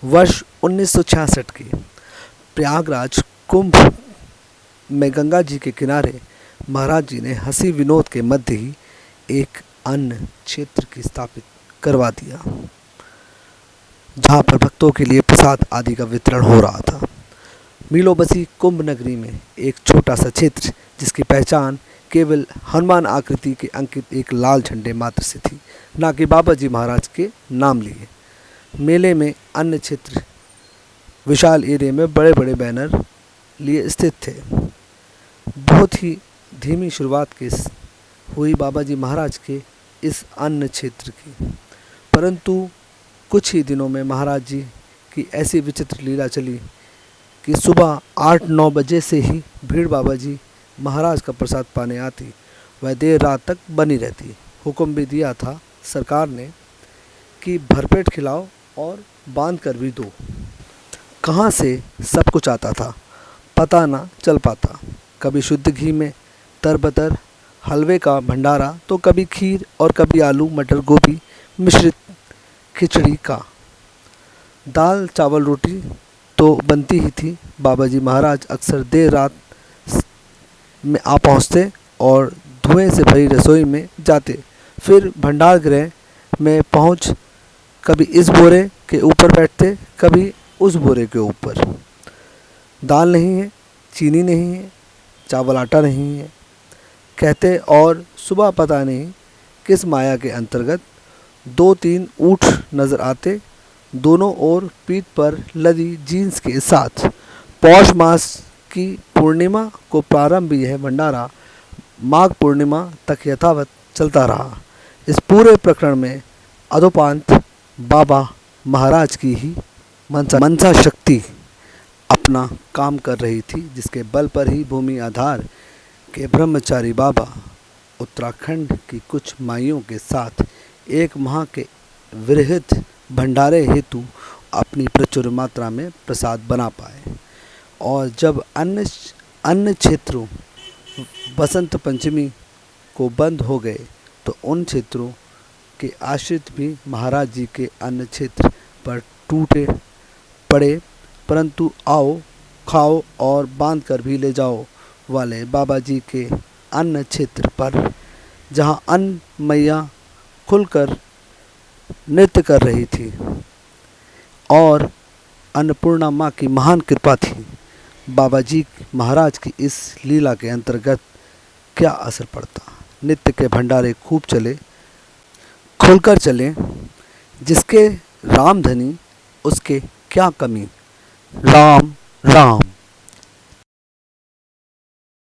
वर्ष 1966 के प्रयागराज कुंभ में गंगा जी के किनारे महाराज जी ने हंसी विनोद के मध्य ही एक अन्न क्षेत्र की स्थापित करवा दिया, जहाँ पर भक्तों के लिए प्रसाद आदि का वितरण हो रहा था। मीलों बसी कुंभ नगरी में एक छोटा सा क्षेत्र, जिसकी पहचान केवल हनुमान आकृति के अंकित एक लाल झंडे मात्र से थी, ना कि बाबा जी महाराज के नाम लिए। मेले में अन्य क्षेत्र विशाल एरिया में बड़े बड़े बैनर लिए स्थित थे। बहुत ही धीमी शुरुआत हुई बाबा जी महाराज के इस अन्न क्षेत्र की, परंतु कुछ ही दिनों में महाराज जी की ऐसी विचित्र लीला चली कि सुबह 8-9 बजे से ही भीड़ बाबा जी महाराज का प्रसाद पाने आती, वह देर रात तक बनी रहती। हुक्म भी दिया था सरकार ने कि भरपेट खिलाओ और बांध कर भी दो। कहाँ से सब कुछ आता था पता ना चल पाता। कभी शुद्ध घी में तरबतर हलवे का भंडारा, तो कभी खीर और कभी आलू मटर गोभी मिश्रित खिचड़ी का। दाल चावल रोटी तो बनती ही थी। बाबा जी महाराज अक्सर देर रात में आ पहुँचते और धुएं से भरी रसोई में जाते। फिर भंडार गृह में पहुँच कभी इस बोरे के ऊपर बैठते, कभी उस बोरे के ऊपर। दाल नहीं है, चीनी नहीं है, चावल आटा नहीं है कहते, और सुबह पता नहीं किस माया के अंतर्गत 2-3 ऊँट नज़र आते, दोनों ओर पीठ पर लदी जीन्स के साथ। पौष मास की पूर्णिमा को प्रारंभ यह भंडारा माघ पूर्णिमा तक यथावत चलता रहा। इस पूरे प्रकरण में अधोपांत बाबा महाराज की ही मनसा शक्ति अपना काम कर रही थी, जिसके बल पर ही भूमि आधार के ब्रह्मचारी बाबा उत्तराखंड की कुछ माइयों के साथ एक माह के विरहित भंडारे हेतु अपनी प्रचुर मात्रा में प्रसाद बना पाए। और जब अन्य क्षेत्रों बसंत पंचमी को बंद हो गए, तो उन क्षेत्रों के आश्रित भी महाराज जी के अन्य क्षेत्र पर टूटे पड़े, परंतु आओ खाओ और बांध कर भी ले जाओ वाले बाबा जी के अन्य क्षेत्र पर, जहाँ अन्न मैया खुलकर नृत्य कर रही थी और अन्नपूर्णा माँ की महान कृपा थी, बाबा जी महाराज की इस लीला के अंतर्गत क्या असर पड़ता। नित्य के भंडारे खूब चले, खुलकर चले, जिसके रामधनी उसके क्या कमी। राम राम।